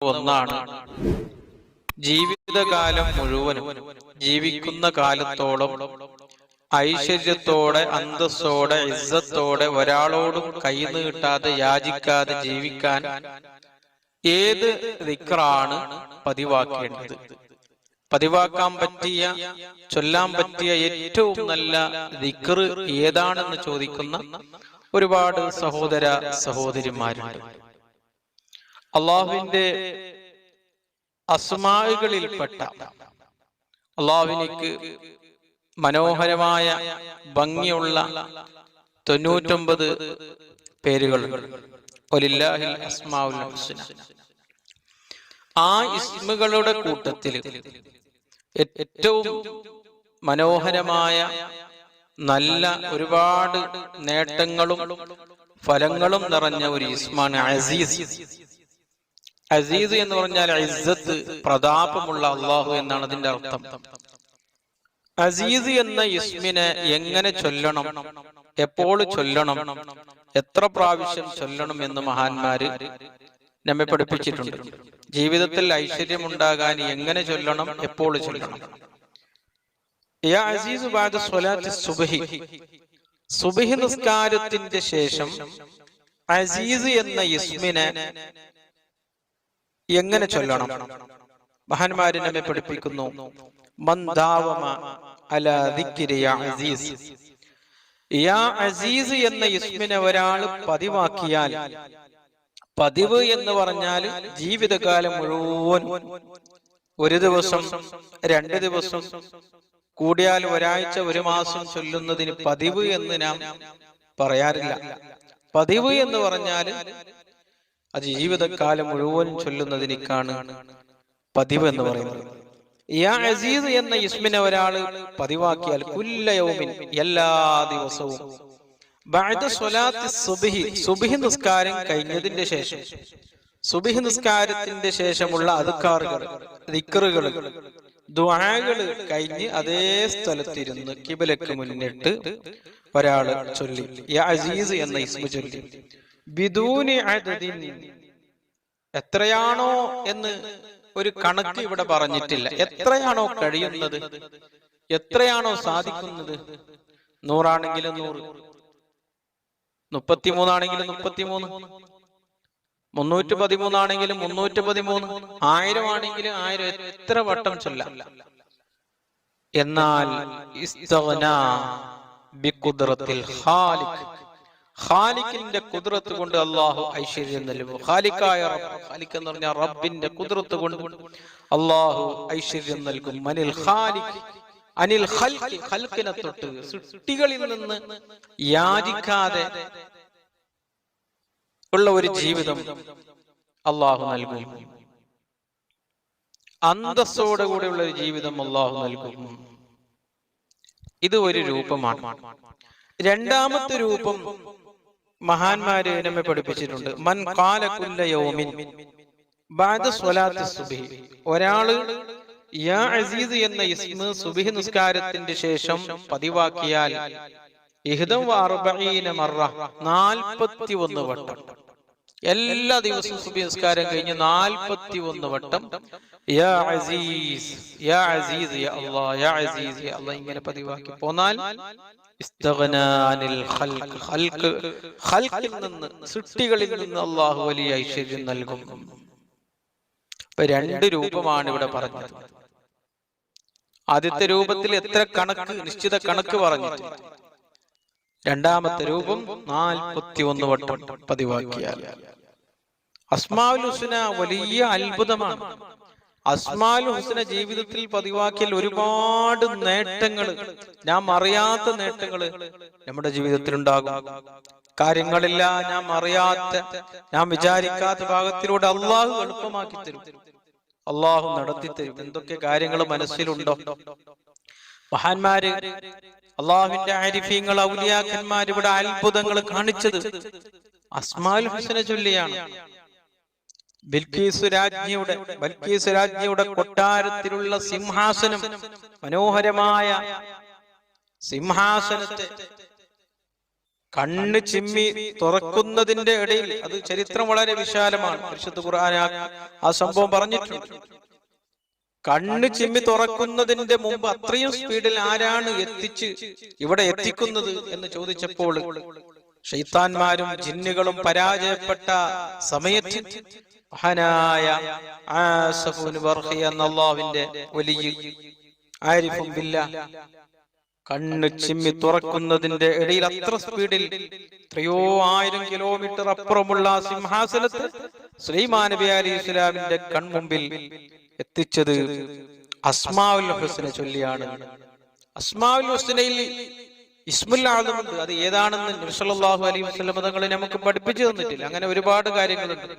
ഒന്നാണ് ജീവിതകാലം മുഴുവനും ജീവിക്കുന്ന കാലത്തോളം ഐശ്വര്യത്തോടെ, അന്തസ്സോടെ, ഇസ്സത്തോടെ ഒരാളോടും കൈനീട്ടാതെ യാചിക്കാതെ ജീവിക്കാൻ ഏത് ദിക്റാണ് പതിവാക്കേണ്ടത്? പതിവാക്കാൻ പറ്റിയ, ചൊല്ലാൻ പറ്റിയ ഏറ്റവും നല്ല ദിക്ർ ഏതാണെന്ന് ചോദിക്കുന്ന ഒരുപാട് സഹോദര സഹോദരിമാരുണ്ട്. അള്ളാഹുവിന്റെ അസ്മാകളിൽപ്പെട്ട, അള്ളാഹുവിനിക്ക് മനോഹരമായ ഭംഗിയുള്ള 99 പേരുകൾ, വലില്ലാഹിൽ അസ്മാഉൽ ഹുസ്ന. ആ ഇസ്മുകളുടെ കൂട്ടത്തിൽ ഏറ്റവും മനോഹരമായ നല്ല ഒരുപാട് നേട്ടങ്ങളും ഫലങ്ങളും നിറഞ്ഞ ഒരു ഇസ്മാണ് അസീസ്. അസീസ് എന്ന് പറഞ്ഞാൽ ഇസ്സത്ത്, പ്രതാപമുള്ള അള്ളാഹു എന്നാണ് അതിന്റെ അർത്ഥം. അസീസ് എന്ന ഇസ്മിനെ എങ്ങനെ ചൊല്ലണം, എപ്പോൾ ചൊല്ലണം, എത്ര പ്രാവശ്യം ചൊല്ലണം എന്ന് മഹാന്മാര് നമ്മെ പഠിപ്പിച്ചിട്ടുണ്ട്. ജീവിതത്തിൽ ഐശ്വര്യമുണ്ടാകാൻ എങ്ങനെ ചൊല്ലണം, എപ്പോൾ ചൊല്ലണം. യാ അസീസ് ബഅദ സ്വലാത്തി സുബ്ഹി, സുബ്ഹി നിസ്കാരത്തിന്റെ ശേഷം അസീസ് എന്ന ഇസ്മിനെ എങ്ങനെ ചൊല്ലണം? മഹാന്മാര് നമ്മെ പഠിപ്പിക്കുന്നു, മൻ ദാവമ അലാ ദിക്രി യാ അസീസ്. യാ അസീസ് എന്ന ഇസ്മിനെ ഒരാൾ പതിവാക്കിയാൽ, പതിവ് എന്ന് പറഞ്ഞാൽ ജീവിതകാലം മുഴുവൻ, ഒരു ദിവസം, 2 ദിവസം, കൂടിയാൽ ഒരാഴ്ച, 1 മാസം ചൊല്ലുന്നതിന് പതിവ് എന്ന് നാം പറയാറില്ല. പതിവ് എന്ന് പറഞ്ഞാൽ അത് ജീവിതകാലം മുഴുവൻ ചൊല്ലുന്നതിനേക്കാണ് പതിവ് എന്ന് പറയുന്നത്. യാ അസീസ് എന്ന ഇസ്മിനെ ഒരാള് പതിവാക്കിയാൽ കുല്ല യൗമിൻ, എല്ലാ ദിവസവും, ബഅദ സ്വലാത്തി സുബ്ഹി, സുബ്ഹി നിസ്കാരം കഴിഞ്ഞതിന്റെ ശേഷം, സുബ്ഹി നിസ്കാരത്തിന്റെ ശേഷമുള്ള അദ്കാറുകൾ, ദിക്റുകൾ, ദുആകൾ കഴിഞ്ഞ് അതേ സ്ഥലത്തിരുന്ന് ഖിബ്ലക്ക് മുന്നിട്ട് ഒരാള് ചൊല്ലി യാ അസീസ് എന്ന ഇസ്മു ചൊല്ലി, ബിദൂനി അദദിൻ, എത്രയാണോ എന്ന് ഒരു കണക്ക് ഇവിടെ പറഞ്ഞിട്ടില്ല. എത്രയാണോ കഴിയുന്നത്, എത്രയാണോ സാധിക്കുന്നത്, 100 ആണെങ്കിലും 100, 33 ആണെങ്കിലും 33, 313 ആണെങ്കിലും 313, 1000 ആണെങ്കിലും 1000, എത്ര വട്ടം ചൊല്ലാം. എന്നാൽ ഇസ്തഗ്നാ ബിഖുദ്റത്തിൽ ഖാലിഖ്, ഖാലിഖിന്റെ ഖുദ്റത്ത് കൊണ്ട് അല്ലാഹു ഐശ്വര്യം നൽകും. ഖാലിഖായ റബ്ബ്, ഖാലിഖ് എന്ന് പറഞ്ഞാൽ റബ്ബിന്റെ ഖുദ്റത്ത് കൊണ്ട് അല്ലാഹു ഐശ്വര്യം നൽകും. മനിൽ ഖാലിഖ് അനിൽ ഖൽഖി, ഖൽഖിനെ തൊട്ട്, സൃഷ്ടികളിൽ നിന്ന് യാചിക്കാതെ ഉള്ള ഒരു ജീവിതം അല്ലാഹു നൽകും. അന്തസ്സോടെ കൂടെയുള്ള ഒരു ജീവിതം അല്ലാഹു നൽകും. ഇത് ഒരു രൂപമാണ്. രണ്ടാമത്തെ രൂപം മഹാന്മാര് നമ്മെ പഠിപ്പിച്ചിട്ടുണ്ട്. മൻ ഖാല കുല്ല യൗമിൻ ബഅദ സ്വലാത്തി സുബ്ഹി, ഒരാള് യാ അസീസ് എന്ന ഇസ്മ സുബ്ഹി നിസ്കാരത്തിന്റെ ശേഷം പതിവാക്കിയാൽ 41 മറ, 41 വട്ടം, എല്ലാ ദിവസവും സുബ്ഹി നിസ്കാരം കഴിഞ്ഞ് 41 വട്ടം യാ അസീസ്, യാ അസീസ്, യാ അല്ലാഹ്, യാ അസീസ്, യാ അല്ലാഹ് ഇങ്ങനെ പതിവാക്കി പോന്നാൽ ഇസ്തഗ്നാനിൽ ഖൽഖ്, ഖൽഖിൽ നിന്ന്, സൃഷ്ടികളിൽ നിന്ന് അല്ലാഹു വലിയ ഐശ്വര്യം നൽകും. ഇപ്പൊ 2 രൂപമാണ് ഇവിടെ പറഞ്ഞത്. ആദ്യത്തെ രൂപത്തിൽ എത്ര കണക്ക്, നിശ്ചിത കണക്ക് പറഞ്ഞിട്ടുണ്ട്. രണ്ടാമത്തെ രൂപം 41 വട്ടം പതിവാക്കിയാൽ. അസ്മാഉൽ ഹുസ്ന വലിയ അത്ഭുതമാണ്. അസ്മാഉൽ ഹുസ്ന ജീവിതത്തിൽ പതിവാക്കിയാൽ ഒരുപാട് നേട്ടങ്ങൾ, നാം അറിയാത്ത നേട്ടങ്ങൾ നമ്മുടെ ജീവിതത്തിൽ ഉണ്ടാകും. കാര്യങ്ങളെല്ലാം നാം അറിയാത്ത, നാം വിചാരിക്കാത്ത ഭാഗത്തിലൂടെ അള്ളാഹു എളുപ്പമാക്കി തരും, അള്ളാഹു നടത്തി തരും. എന്തൊക്കെ കാര്യങ്ങൾ മനസ്സിലുണ്ടോ? മഹാന്മാര്, അള്ളാഹുവിന്റെ ആരിഫീങ്ങൾ, ഔലിയാക്കന്മാർ ഇവിടെ അത്ഭുതങ്ങൾ കാണിച്ചത് അസ്മാഉൽ ഹുസ്ന ചൊല്ലിയാണ്. ബിൽഖീസ് രാജ്ഞിയുടെ കൊട്ടാരത്തിലുള്ള സിംഹാസനം, മനോഹരമായ സിംഹാസനത്തെ കണ്ണ് ചിമ്മി തുറക്കുന്നതിന്റെ ഇടയിൽ, അത് ചരിത്രം വളരെ വിശാലമാണ്, പരിശുദ്ധ ഖുർആൻ ആ സംഭവം പറഞ്ഞിട്ടുണ്ട്. കണ്ണ് ചിമ്മി തുറക്കുന്നതിന്റെ മുമ്പ് അത്രയും സ്പീഡിൽ ആരാണ് ഇവിടെ എത്തിക്കുന്നത് എന്ന് ചോദിച്ചപ്പോൾ ശൈത്താന്മാരും ജിന്നുകളും പരാജയപ്പെട്ട സമയത്ത് മഹാനായ ആസഫുൻ ബർഖി എന്ന അല്ലാഹുവിന്റെ വലിയ ആരിഫും ബില്ലാഹ് കണ്ണ് ചിമ്മി തുറക്കുന്നതിന്റെ ഇടയിൽ അത്ര സ്പീഡിൽ എത്രയോ 1000 കിലോമീറ്റർ അപ്പുറമുള്ള സിംഹാസനത്ത് സുലൈമാൻ നബി അലൈഹി ഇസ്ലാമിന്റെ കൺമുമ്പിൽ എത്തിച്ചത് അസ്മാഉൽ ഹുസ്ന ചൊല്ലിയാണ്. അസ്മാഉൽ ഹുസ്നയിൽ ഇസ്മുൽ ആദം ഉണ്ട്. അത് ഏതാണെന്ന് നബി സല്ലല്ലാഹു അലൈഹി വസല്ലം തങ്ങൾ നമുക്ക് പഠിപ്പിച്ചു തന്നിട്ടില്ല. അങ്ങനെ ഒരുപാട് കാര്യങ്ങളുണ്ട്,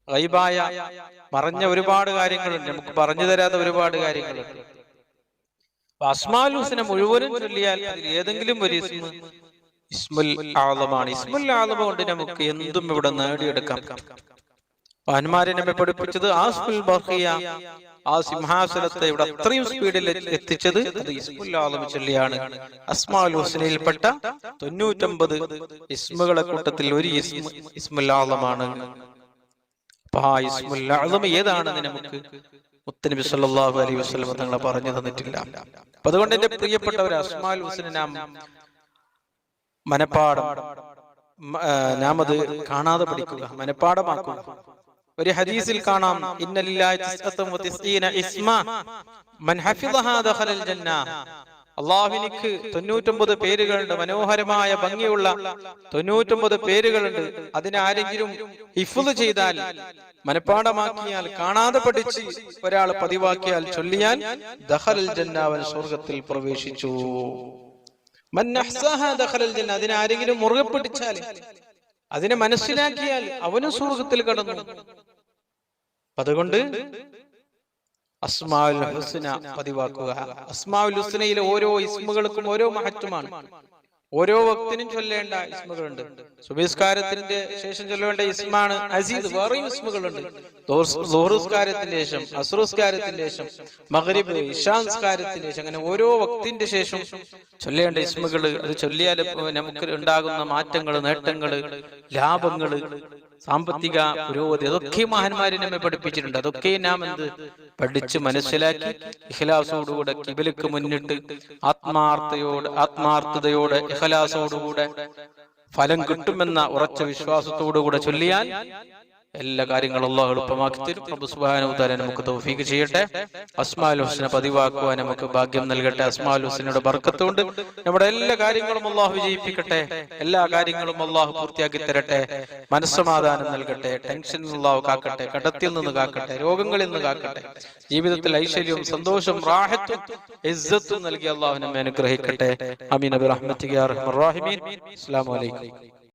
ഗൈബായ മറഞ്ഞ ഒരുപാട് കാര്യങ്ങളുണ്ട്, നമുക്ക് പറഞ്ഞു തരാത്ത ഒരുപാട് കാര്യങ്ങളുണ്ട്. അസ്മാഉൽ ഹുസ്ന മുഴുവനും ചൊല്ലിയാൽ അതിൽ ഏതെങ്കിലും ഒരു ഇസ്മുൽ ആദമാണ്. ഇസ്മുൽ ആദം കൊണ്ട് നമുക്ക് എന്തും ഇവിടെ നേടിയെടുക്കാം. മഹാന്മാരെ നമ്മെ പഠിപ്പിച്ചത് ആസ്മുൽ ബർഖിയ, ആ സിംഹാസനത്തെ ഇവിടെ അത്രയും സ്പീഡിൽ എത്തിച്ചത് അത് ഇസ്മുൽ ആദം ചൊല്ലിയാണ്. അസ്മാഉൽ ഹുസ്നയിൽപ്പെട്ട 99 ഇസ്മുകളെ കൂട്ടത്തിൽ ഒരു ഇസ്മുൽ ആദമാണ്. അപ്പൊ ആ ഇസ്മുൽ ആദം ഏതാണെന്ന് നമുക്ക് മുത്തനബി സല്ലല്ലാഹു അലൈഹി വസല്ലം തങ്ങളെ പറഞ്ഞു തന്നിട്ടില്ല. അപ്പൊ അതുകൊണ്ട് എന്റെ പ്രിയപ്പെട്ടവർ, അസ്മാഉൽ ഹുസ്ന നാം മനപ്പാഠം, നാം അത് കാണാതെ പഠിക്കുക, മനപ്പാഠമാക്കുക. ഒരു ഹദീസിൽ കാണാം, ഇന്ന ലില്ലാഹി 99 ഇസ്മ മൻ ഹഫിളഹാ ദഖലൽ ജന്ന. അല്ലാഹുവിനിക്ക് 99 പേരുകളുണ്ട്, മനോഹരമായ ഭംഗിയുള്ള 99 പേരുകളുണ്ട്. അതിനെ ആരെങ്കിലും ഹിഫ്ള് ചെയ്താൽ, മനപ്പാഠമാക്കിയാൽ, കാണാതെ പഠിച്ച് ഒരാൾ പതിവാക്കിയാൽ, ചൊല്ലിയാൽ ദഖലൽ ജന്ന, അവൻ സ്വർഗ്ഗത്തിൽ പ്രവേശിച്ചു. മൻ അഹ്സാഹാ ദഖലൽ ജന്ന. അതിനെ ആരെങ്കിലും മുറുകെ പിടിച്ചാൽ, അതിനെ മനസ്സിലാക്കിയാൽ അവനും സ്വർഗ്ഗത്തിൽ കടന്നു. അതുകൊണ്ട് അസ്മാഉൽ ഹുസ്ന പതിവാക്കുക. അസ്മാഉൽ ഹുസ്നയിലെ ഓരോ ഇസ്മുകൾക്കും ഓരോ മഹത്വമാണ്. ഓരോ വക്തിനും ചൊല്ലേണ്ട ഇസ്മുകളുണ്ട്. സുബഹിസ്കാരത്തിന്റെ ശേഷം ചൊല്ലേണ്ട ഇസ്മാണ് അസീസ്. വേറെയും ഇസ്മുകളുണ്ട്. ദുഹ്റുസ്കാരത്തിന്റെ ശേഷം, അസ്റുസ്കാരത്തിന്റെ ശേഷം, മഗ്രിബ് ഇശാസ്കാരത്തിന്റെ ശേഷം, അങ്ങനെ ഓരോ വക്തിന്റെ ശേഷം ചൊല്ലേണ്ട ഇസ്മുകൾ. അത് ചൊല്ലിയാൽ നമുക്ക് ഉണ്ടാകുന്ന മാറ്റങ്ങള്, നേട്ടങ്ങള്, ലാഭങ്ങള്, സാമ്പത്തിക പുരോഗതി, അതൊക്കെ മഹാന്മാരെ നമ്മെ പഠിപ്പിച്ചിട്ടുണ്ട്. അതൊക്കെ നാം പഠിച്ച് മനസ്സിലാക്കി ഇഖ്ലാസോടുകൂടെ ഖിബലക്ക് മുന്നിട്ട് ആത്മാർത്ഥതയോടെ ഇഖ്ലാസോടുകൂടെ ഫലം കിട്ടുമെന്ന ഉറച്ച വിശ്വാസത്തോടുകൂടെ ചൊല്ലിയാൽ എല്ലാ കാര്യങ്ങളും അല്ലാഹു എളുപ്പമാക്കി തരും. റബ്ബ് സുബ്ഹാനഹു വ തആല നമുക്ക് തൗഫീഖ് ചെയ്യട്ടെ. അസ്മാഉൽ ഹുസ്ന പതിവാക്കുവാൻ നമുക്ക് ഭാഗ്യം നൽകട്ടെ. അസ്മാഉൽ ഹുസ്നയുടെ ബർക്കത്ത് കൊണ്ട് നമ്മുടെ എല്ലാ കാര്യങ്ങളും അല്ലാഹു വിജയിപ്പിക്കട്ടെ. എല്ലാ കാര്യങ്ങളും അല്ലാഹു പൂർത്തിയാക്കി തരട്ടെ. മനസ്സമാധാനം നൽകട്ടെ. ടെൻഷനിൽ അല്ലാഹു കാക്കട്ടെ. കടത്തിൽ നിന്ന് കാക്കട്ടെ. രോഗങ്ങളിൽ നിന്ന് കാക്കട്ടെ. ജീവിതത്തിൽ ഐശ്വര്യവും സന്തോഷവും റാഹത്തും ഇസ്സത്തും നൽകി അല്ലാഹു നമ്മെ അനുഗ്രഹിക്കട്ടെ. ആമീൻ ബിറഹ്മതിക യാ അർഹമർ റഹീമീൻ. അസ്സലാമു അലൈക്കും.